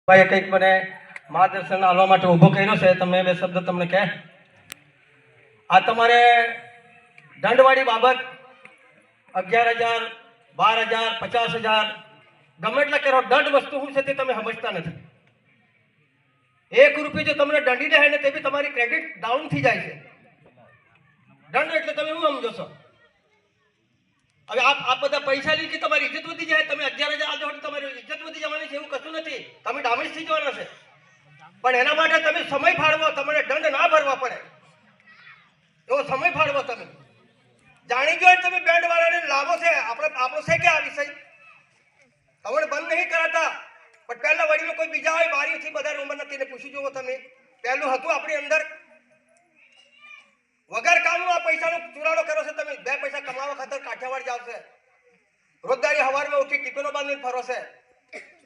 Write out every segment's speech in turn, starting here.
ભાઈ કંઈક મને માર્ગદર્શન આપવા માટે ઊભો કર્યો છે. તમે બે શબ્દ તમને કહે. આ તમારે દંડવાળી બાબત 11,000, 12,000, 50,000 ગમે એટલા કરો. દંડ વસ્તુ શું છે તે તમે સમજતા નથી. 1 રૂપિયો જો તમને દંડી દે ને તે બી તમારી ક્રેડિટ ડાઉન થઈ જાય છે. દંડ એટલે તમે શું સમજો છો? હવે આપ બધા પૈસા લઈ કે તમારી ઇજ્જત વધી જાય. તમે 11,000 આજો એટલે તમારી ઇજ્જત વધી જવાની છે એવું કશું નથી. તમે ડામેજ થઈ જવાના છે. પણ એના માટે તમે સમય ફાળવો. તમને દંડ ના ભરવા પડે એવો સમય ફાળવો. તમે જાણી ગયો તમે બેન્ડ વાળાને લાભો છે. આપણો છે કે આ વિષય તમને બંધ નહીં કરાતા. પણ પહેલા વડીલો કોઈ બીજા હોય બારીથી બધા ઉંમરના તેને પૂછી જુઓ. તમે પહેલું હતું આપણી અંદર વગર કામનો આ પૈસાનો ચુરાડો કર્યો છે. તમે 2 પૈસા કમાવા ખાતર કાઠિયાવાડ જાવ છે. રોજદારી હવારમાં ઉઠી ટિફિનો બાંધીને ફરો છે.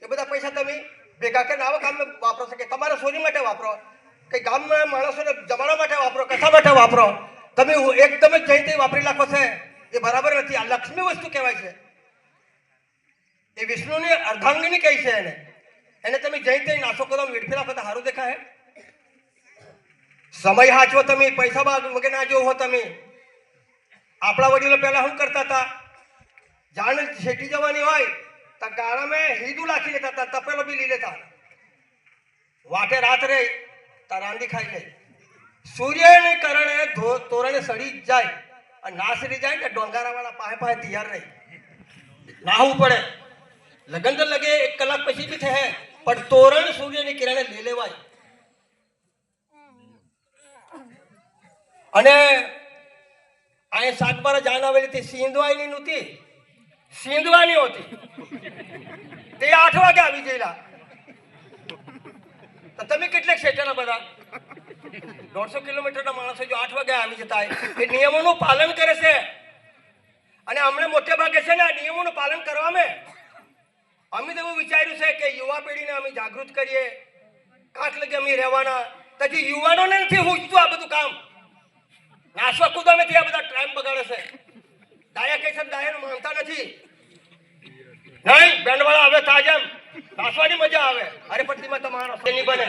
એ બધા પૈસા તમે ભેગા કરીને આવા કામમાં વાપરો છો કે તમારા સોરી માટે વાપરો કે ગામના માણસોને જમાડવા માટે વાપરો, કથા માટે વાપરો. તમે એકદમ જ જઈ તે વાપરી નાખો છે. એ બરાબર નથી. આ લક્ષ્મી વસ્તુ કહેવાય છે. એ વિષ્ણુની અર્ધાંગિની કહી છે એને તમે જઈ તે નાશો કરો, વેડફી નાખો તો સારું દેખાય. સમય હાચવો. તમે પૈસા વગર ના જોવો તમે. આપણા વડીલો પહેલા શું કરતા હતા? જાણ છેટી જવાની હોય તો ગાળામાં હીદું નાખી લેતા હતા, તપેલો બી લઈ લેતા. વાટે રાત રહી તો રાંધી ખાઈ લે. સૂર્યને કારણે તોરણે સડી જાય અને ના સડી જાય ને ડોંગારા વાળા પાસે તૈયાર રહી નાહવું પડે. લગન તો લગે 1 કલાક પછી બી થશે પણ તોરણ સૂર્યની કિરણે લઈ લેવાય. અને અહીં સાતબારા જાન આવેલી હતી. સિંધવાની નહોતી, સિંધવાની હોતી. તે 8 વાગે આવી ગયેલા. તો તમે કેટલાક શેઠાના બધા 150 કિલોમીટરના માણસો જો 8 વાગે આવી જતા હોય એ નિયમોનું પાલન કરે છે. અને અમને મોટે ભાગે છે ને આ નિયમોનું પાલન કરવામાં અમે તો એવું વિચાર્યું છે કે યુવા પેઢીને અમે જાગૃત કરીએ. કાંક લગે અમે રહેવાના. પછી યુવાનોને નથી પૂછતું આ બધું કામ. નાસવા કૂદવા નથી. આ બધા ટાઈમ બગાડે છે. ડાયા કહે છે ડાયાનું માનતા નથી. નહીં બેન્ડવાળા આવે તાજમ નાસવાની મજા આવે. અરે પટ્ટીમાં તમારો નહીં બને.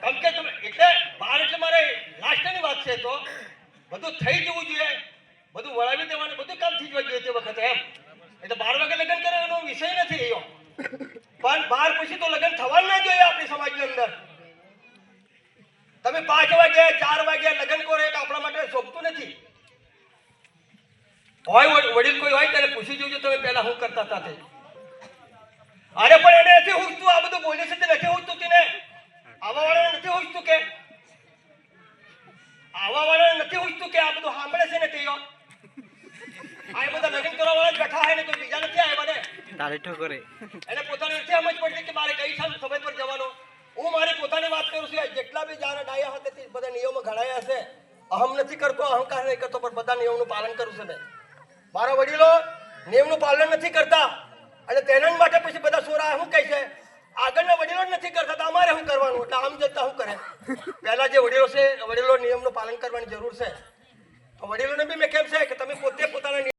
કેમ કે તમે એટલે બાર એટલે મારે લાસ્ટની વાત છે. તો બધું થઈ જવું જોઈએ, બધું વળાવી દેવાનું, બધું કામ થઈ જવું જોઈએ તે વખતે એમ. એટલે 12 વાગે લગ્ન કરે એનો વિષય નથી એવો. પણ 12 પછી તો લગ્ન થવાનું ના જોઈએ આપણી સમાજની અંદર. તમે 5 વાગે 4 વાગે લગ્ન કરો એટલે આપણા માટે શોભતું નથી. હોય વડીલ કોઈ હોય ત્યારે પૂછી જોજો તમે પહેલા શું કરતા હતા તે. અરે પણ એને નથી પૂછતું. આ બધું બોલે છે તે નથી પૂછતું તેને. આવા વાળાને નથી પૂછતું કે આવા વાળાને નથી પૂછતું કે આ બધું સાંભળે છે ને તેઓ. આ બધા લગ્ન કરવા વાળા બેઠા હોય ને કોઈ બીજા નથી આવ્યા ને તારે ઠોકરે. એને પોતાની નથી સમજ પડતી કે મારે કઈ સમય પર જવાનો. હું મારી પોતાની વાત કરું છું. જેટલા બી જાણે ડાયા હતા તે બધા નિયમો ઘડાયા હશે. અહમ નથી કરતો, અહંકાર નહીં કરતો, પણ બધા નિયમોનું પાલન કરું છું મેં. મારા વડીલો નિયમનું પાલન નથી કરતા અને તેના માટે પછી બધા સોરા શું કહે છે આગળના વડીલો નથી કરતા તો અમારે શું કરવાનું? એટલે આમ જતા શું કરે? પહેલા જે વડીલો છે વડીલો નિયમનું પાલન કરવાની જરૂર છે. તો વડીલોને બી મેં કેમ છે કે તમે પોતે પોતાના